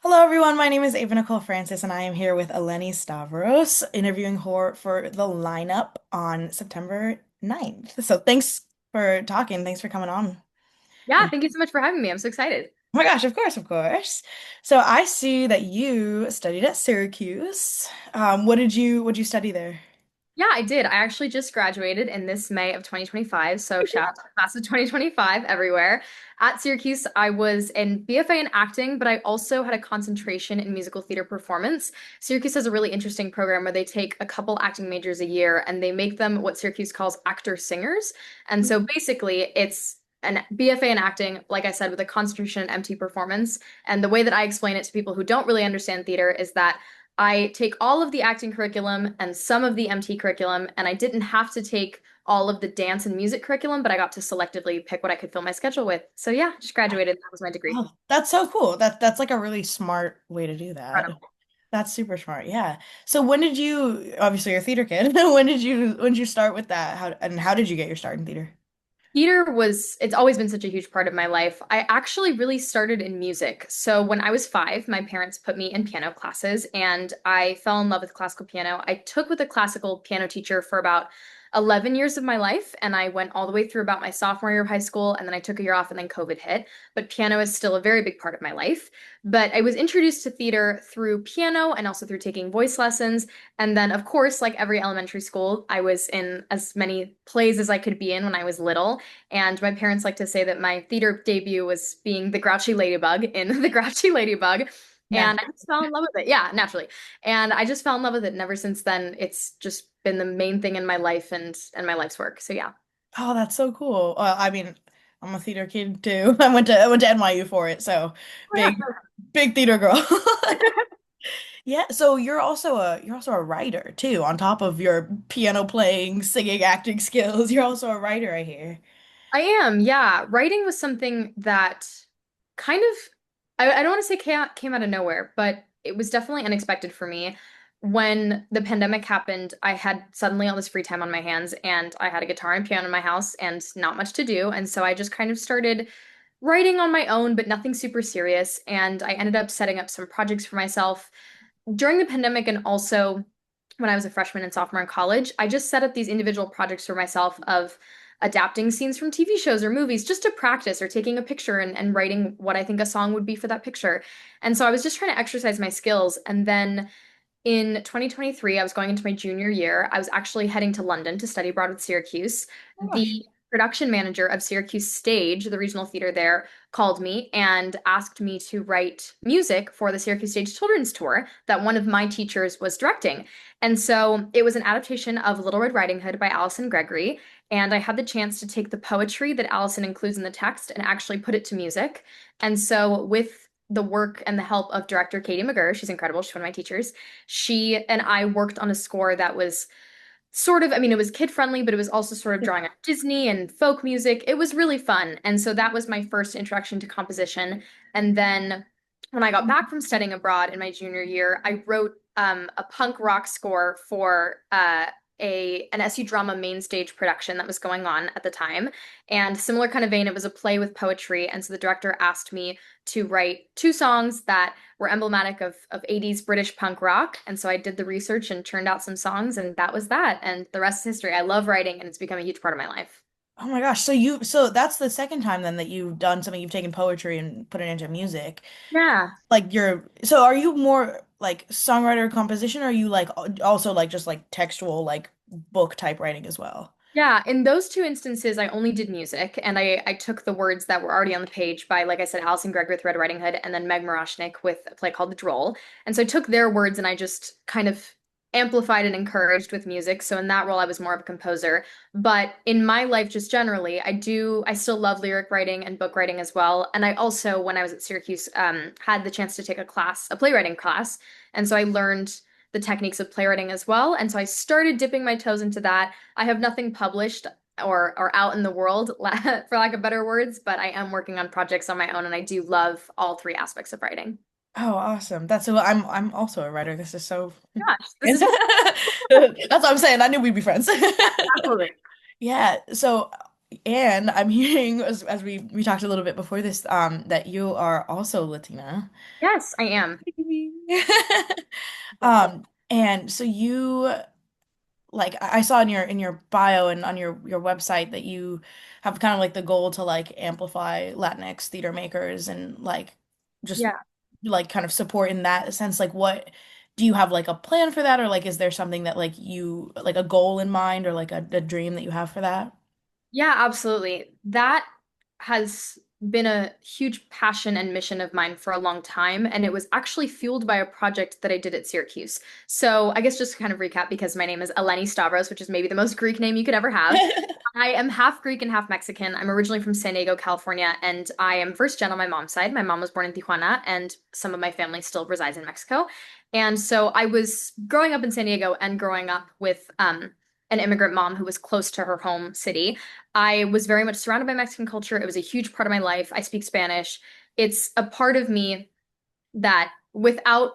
Hello, everyone. My name is Ava Nicole Francis, and I am here with Eleni Stavros, interviewing her for the lineup on September 9th. So thanks for talking. Thanks for coming on. Yeah, And thank you so much for having me. I'm so excited. oh my gosh, of course, of course. So I see that you studied at Syracuse. What did you study there? Yeah, I did. I actually just graduated in this May of 2025. So shout out to the class of 2025 everywhere. At Syracuse, I was in BFA in acting, but I also had a concentration in musical theater performance. Syracuse has a really interesting program where they take a couple acting majors a year and they make them what Syracuse calls actor singers. And so basically, it's an BFA in acting, like I said, with a concentration in MT performance. And the way that I explain it to people who don't really understand theater is that I take all of the acting curriculum and some of the MT curriculum, and I didn't have to take all of the dance and music curriculum, but I got to selectively pick what I could fill my schedule with. So yeah, just graduated. That was my degree. Oh, that's so cool. That's like a really smart way to do that. Incredible. That's super smart. Yeah. So when did you, obviously you're a theater kid, when did you start with that? How did you get your start in theater? It's always been such a huge part of my life. I actually really started in music. So when I was 5, my parents put me in piano classes and I fell in love with classical piano. I took with a classical piano teacher for about 11 years of my life and I went all the way through about my sophomore year of high school and then I took a year off and then COVID hit. But piano is still a very big part of my life. But I was introduced to theater through piano and also through taking voice lessons. And then, of course, like every elementary school, I was in as many plays as I could be in when I was little. And my parents like to say that my theater debut was being the grouchy ladybug in The Grouchy Ladybug. And I just fell in love with it. Yeah, naturally. And I just fell in love with it. And ever since then, it's just been the main thing in my life and my life's work. So yeah. Oh, that's so cool. I mean, I'm a theater kid too. I went to NYU for it, so Oh yeah. big theater girl. Yeah, so you're also a writer too, on top of your piano playing, singing, acting skills. You're also a writer, I hear. I am, yeah. Writing was something that kind of, I don't want to say came out of nowhere, but it was definitely unexpected for me. When the pandemic happened, I had suddenly all this free time on my hands, and I had a guitar and piano in my house and not much to do. And so I just kind of started writing on my own, but nothing super serious. And I ended up setting up some projects for myself during the pandemic and also when I was a freshman and sophomore in college, I just set up these individual projects for myself of adapting scenes from TV shows or movies just to practice or taking a picture and writing what I think a song would be for that picture. And so I was just trying to exercise my skills. And then in 2023, I was going into my junior year. I was actually heading to London to study abroad at Syracuse. Oh my gosh. The production manager of Syracuse Stage, the regional theater there, called me and asked me to write music for the Syracuse Stage Children's Tour that one of my teachers was directing. And so it was an adaptation of Little Red Riding Hood by Allison Gregory. And I had the chance to take the poetry that Allison includes in the text and actually put it to music. And so, with the work and the help of director Katie McGurr, she's incredible, she's one of my teachers, she and I worked on a score that was sort of, I mean, it was kid friendly, but it was also sort of drawing on Disney and folk music. It was really fun. And so that was my first introduction to composition. And then when I got back from studying abroad in my junior year, I wrote a punk rock score for an SU drama main stage production that was going on at the time. And similar kind of vein, it was a play with poetry. And so the director asked me to write 2 songs that were emblematic of 80s British punk rock. And so I did the research and turned out some songs, and that was that. And the rest is history. I love writing, and it's become a huge part of my life. Oh my gosh. So that's the second time then that you've done something, you've taken poetry and put it into music. Yeah. So are you more like songwriter composition, or are you like also like just like textual like book type writing as well? Yeah, in those 2 instances, I only did music, and I took the words that were already on the page by, like I said, Alison Gregg with Red Riding Hood, and then Meg Moraschnik with a play called The Droll. And so I took their words and I just kind of amplified and encouraged with music. So in that role, I was more of a composer. But in my life, just generally, I still love lyric writing and book writing as well. And I also, when I was at Syracuse, had the chance to take a playwriting class, and so I learned the techniques of playwriting as well. And so I started dipping my toes into that. I have nothing published or out in the world, for lack of better words, but I am working on projects on my own, and I do love all 3 aspects of writing. Oh, awesome. That's so I'm also a writer. This is so Gosh, this is That's what I'm saying. I knew we'd be friends. absolutely. Yeah. So And I'm hearing as we talked a little bit before this, that you are also Latina. Yes, I am. And so you like I saw in your bio and on your website that you have kind of like the goal to like amplify Latinx theater makers and like just Yeah. like kind of support in that sense. Like what do you have like a plan for that or like is there something that like you like a goal in mind or like a dream that you have for that? Yeah, absolutely. That has been a huge passion and mission of mine for a long time, and it was actually fueled by a project that I did at Syracuse. So, I guess just to kind of recap, because my name is Eleni Stavros, which is maybe the most Greek name you could ever have. I am half Greek and half Mexican. I'm originally from San Diego, California, and I am first gen on my mom's side. My mom was born in Tijuana, and some of my family still resides in Mexico. And so I was growing up in San Diego and growing up with an immigrant mom who was close to her home city. I was very much surrounded by Mexican culture. It was a huge part of my life. I speak Spanish. It's a part of me that without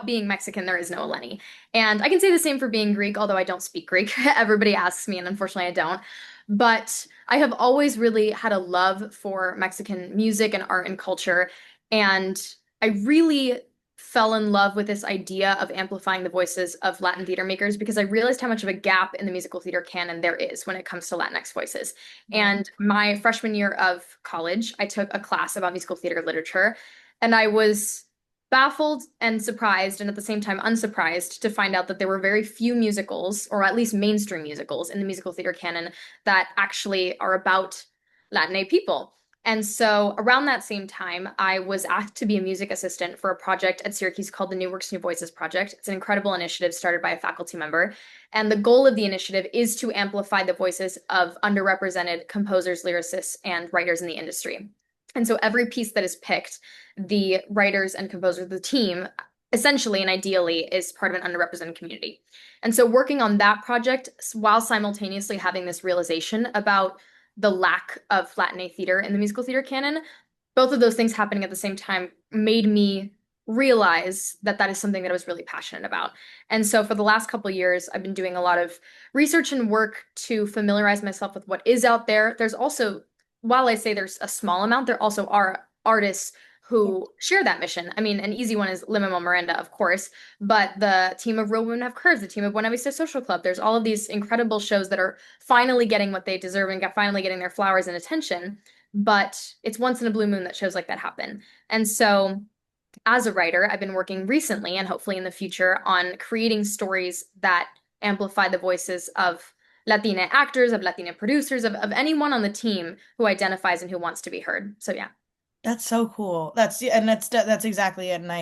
being Mexican, there is no Eleni. And I can say the same for being Greek, although I don't speak Greek. Everybody asks me, and unfortunately I don't. But I have always really had a love for Mexican music and art and culture. And I really fell in love with this idea of amplifying the voices of Latin theater makers because I realized how much of a gap in the musical theater canon there is when it comes to Latinx voices. Yeah. And my freshman year of college, I took a class about musical theater literature, and I was baffled and surprised, and at the same time unsurprised, to find out that there were very few musicals, or at least mainstream musicals, in the musical theater canon that actually are about Latinx people. And so around that same time, I was asked to be a music assistant for a project at Syracuse called the New Works, New Voices Project. It's an incredible initiative started by a faculty member. And the goal of the initiative is to amplify the voices of underrepresented composers, lyricists, and writers in the industry. And so every piece that is picked, the writers and composers of the team, essentially and ideally, is part of an underrepresented community. And so working on that project while simultaneously having this realization about the lack of Latin theater in the musical theater canon, both of those things happening at the same time made me realize that that is something that I was really passionate about. And so for the last couple of years, I've been doing a lot of research and work to familiarize myself with what is out there. There's also, while I say there's a small amount, there also are artists who share that mission. I mean, an easy one is Lin-Manuel Miranda, of course, but the team of Real Women Have Curves, the team of Buena Vista Social Club, there's all of these incredible shows that are finally getting what they deserve and finally getting their flowers and attention. But it's once in a blue moon that shows like that happen. And so as a writer, I've been working recently and hopefully in the future on creating stories that amplify the voices of Latina actors, of Latina producers, of anyone on the team who identifies and who wants to be heard. So yeah. That's so cool. That's exactly it. And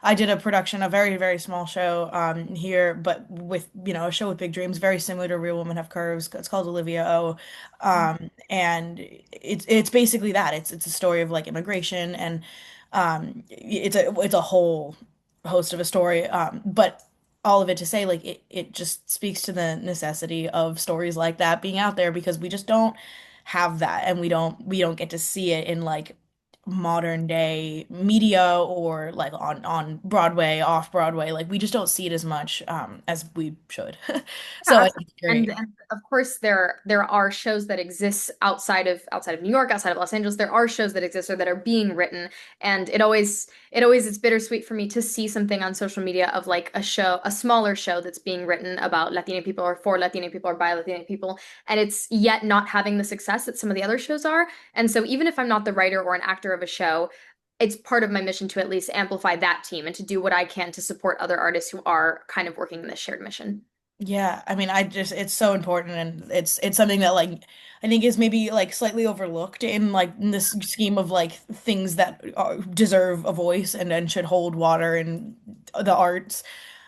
I did a production, a very, very small show here, but with, a show with big dreams, very similar to Real Women Have Curves. It's called Olivia O. And it's basically that. It's a story of like immigration and it's a whole host of a story. But all of it to say like it just speaks to the necessity of stories like that being out there because we just don't have that and we don't get to see it in like modern day media or like on Broadway, off Broadway. Like we just don't see it as much as we should. Yeah, So I absolutely. think it's great. And of course there are shows that exist outside of New York, outside of Los Angeles. There are shows that exist or that are being written, and it always it's bittersweet for me to see something on social media of like a show, a smaller show that's being written about Latina people or for Latina people or by Latina people, and it's yet not having the success that some of the other shows are. And so even if I'm not the writer or an actor of a show, it's part of my mission to at least amplify that team and to do what I can to support other artists who are kind of working in this shared mission. Yeah, I mean, I just it's so important and it's something that like I think is maybe like slightly overlooked in like in this scheme of like things that deserve a voice and should hold water in the arts.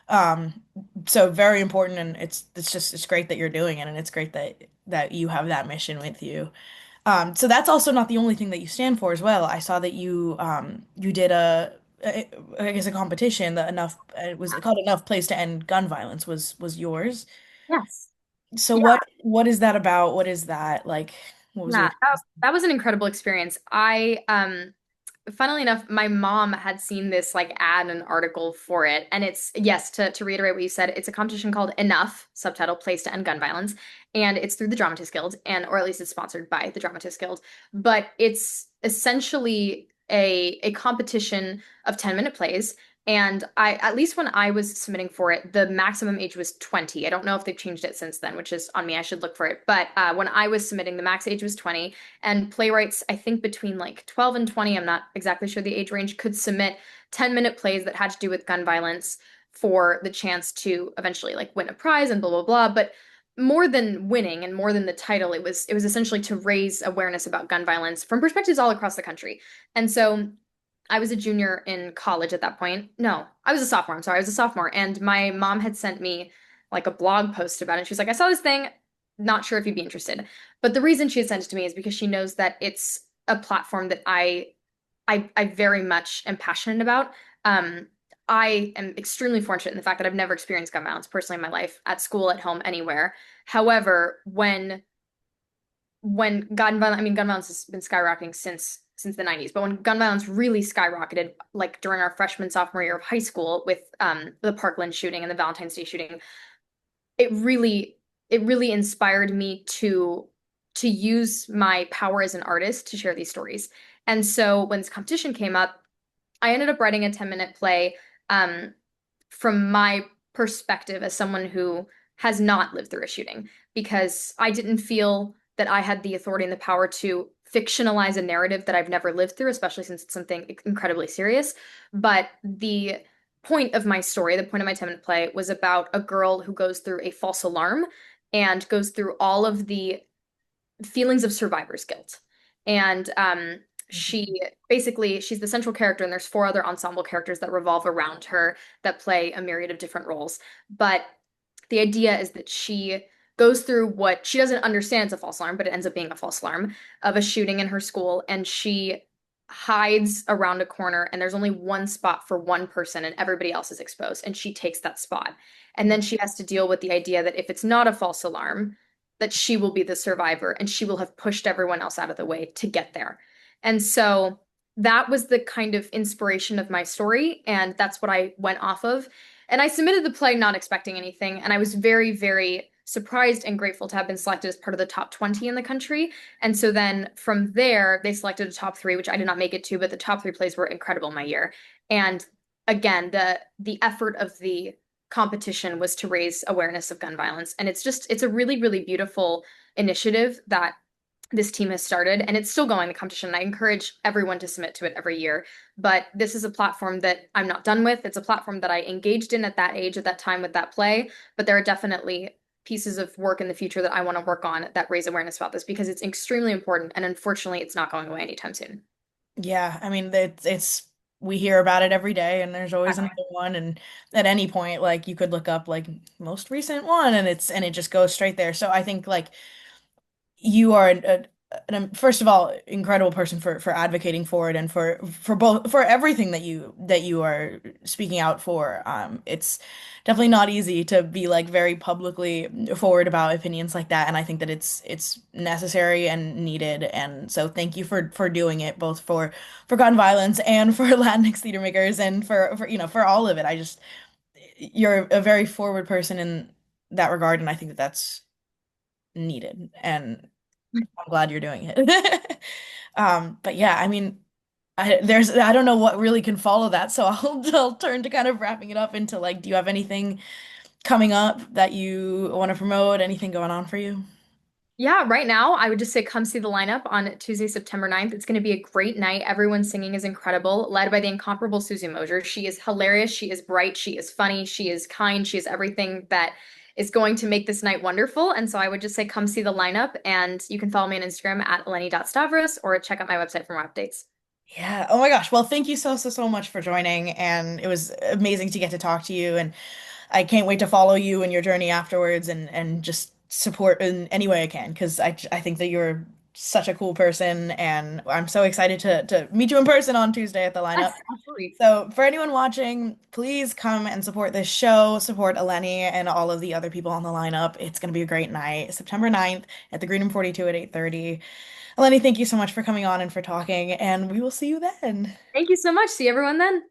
Um, so very important and it's great that you're doing it and it's great that you have that mission with you. So that's also not the only thing that you stand for as well. I saw that you did I guess a competition that enough it was called Enough Place to End Gun Violence was yours. Yes. So Yeah, what is that about? What is that like? What was the yeah. That was an incredible experience. I funnily enough, my mom had seen this like ad and article for it. And it's, yes, to reiterate what you said, it's a competition called Enough, subtitle Place to End Gun Violence. And it's through the Dramatist Guild, and or at least it's sponsored by the Dramatist Guild. But it's essentially a competition of 10-minute plays. And I, at least when I was submitting for it, the maximum age was 20. I don't know if they've changed it since then, which is on me. I should look for it. But when I was submitting, the max age was 20. And playwrights, I think between like 12 and 20, I'm not exactly sure the age range, could submit 10-minute plays that had to do with gun violence for the chance to eventually like win a prize and blah blah blah. But more than winning and more than the title, it was essentially to raise awareness about gun violence from perspectives all across the country. And so I was a junior in college at that point. No, I was a sophomore. I'm sorry, I was a sophomore. And my mom had sent me like a blog post about it. She was like, I saw this thing, not sure if you'd be interested. But the reason she had sent it to me is because she knows that it's a platform that I very much am passionate about. I am extremely fortunate in the fact that I've never experienced gun violence personally in my life, at school, at home, anywhere. However, when gun violence, I mean, gun violence has been skyrocketing since the 90s, but when gun violence really skyrocketed, like during our freshman sophomore year of high school with the Parkland shooting and the Valentine's Day shooting, it really it really inspired me to use my power as an artist to share these stories. And so when this competition came up, I ended up writing a 10-minute play um, from my perspective as someone who has not lived through a shooting, because I didn't feel that I had the authority and the power to fictionalize a narrative that I've never lived through, especially since it's something incredibly serious. But the point of my story, the point of my 10-minute play, was about a girl who goes through a false alarm and goes through all of the feelings of survivor's guilt. And she basically, she's the central character, and there's four other ensemble characters that revolve around her that play a myriad of different roles. But the idea is that she goes through what she doesn't understand, it's a false alarm, but it ends up being a false alarm of a shooting in her school, and she hides around a corner, and there's only one spot for one person and everybody else is exposed, and she takes that spot. And then she has to deal with the idea that if it's not a false alarm, that she will be the survivor and she will have pushed everyone else out of the way to get there. And so that was the kind of inspiration of my story, and that's what I went off of. And I submitted the play not expecting anything, and I was very, very surprised and grateful to have been selected as part of the top 20 in the country. And so then from there, they selected a top three, which I did not make it to, but the top three plays were incredible my year. And again, the effort of the competition was to raise awareness of gun violence. And it's a really, really beautiful initiative that this team has started, and it's still going, the competition. I encourage everyone to submit to it every year. But this is a platform that I'm not done with. It's a platform that I engaged in at that age, at that time with that play. But there are definitely pieces of work in the future that I want to work on that raise awareness about this, because it's extremely important. And unfortunately, it's not going away anytime soon. Yeah, I mean it's we hear about it every day and there's always another one, and at any point like you could look up like most recent one and it just goes straight there. So I think like you are first of all incredible person for advocating for it and for both for everything that you are speaking out for. It's definitely not easy to be like very publicly forward about opinions like that, and I think that it's necessary and needed. And so thank you for doing it, both for gun violence and for Latinx theater makers and for for all of it. I just you're a very forward person in that regard, and I think that that's needed, and I'm glad you're doing it. But yeah, I mean, I don't know what really can follow that, so I'll turn to kind of wrapping it up into like, do you have anything coming up that you want to promote? Anything going on for you? Yeah, right now, I would just say come see the lineup on Tuesday, September 9th. It's going to be a great night. Everyone's singing is incredible, led by the incomparable Susie Mosier. She is hilarious. She is bright. She is funny. She is kind. She is everything that is going to make this night wonderful. And so I would just say come see the lineup. And you can follow me on Instagram at Eleni.Stavros or check out my website for more updates. Yeah. Oh my gosh. Well, thank you so much for joining, and it was amazing to get to talk to you, and I can't wait to follow you and your journey afterwards, and just support in any way I can, because I think that you're such a cool person, and I'm so excited to meet you in person on Tuesday at the Yes, lineup. absolutely. So for anyone watching, please come and support this show, support Eleni and all of the other people on the lineup. It's going to be a great night, September 9th at the Green Room 42 at 8:30. Eleni, thank you so much for coming on and for talking, and we will see you then. Thank you so much. See everyone then.